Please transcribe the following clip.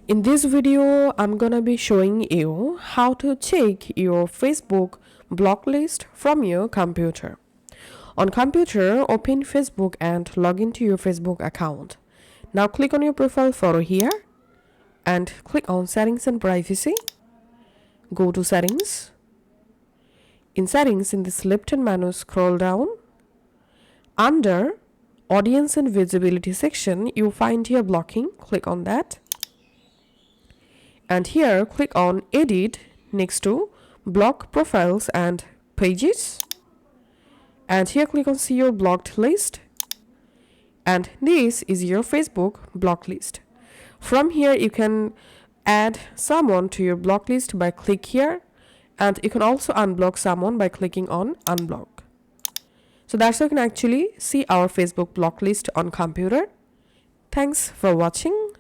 In this video, I'm gonna be showing you how to check your Facebook block list from your computer. On computer, open Facebook and log into your Facebook account. Now click on your profile photo here and click on Settings and Privacy. Go to Settings. In Settings, in this left-hand menu, scroll down. Under Audience and Visibility section, you find here blocking. Click on that. And here click on Edit next to Block Profiles and Pages. And here click on See Your Blocked List. And this is your Facebook block list. From here you can add someone to your block list by click here, and you can also unblock someone by clicking on Unblock. So that's how you can actually see our Facebook block list on computer. Thanks for watching.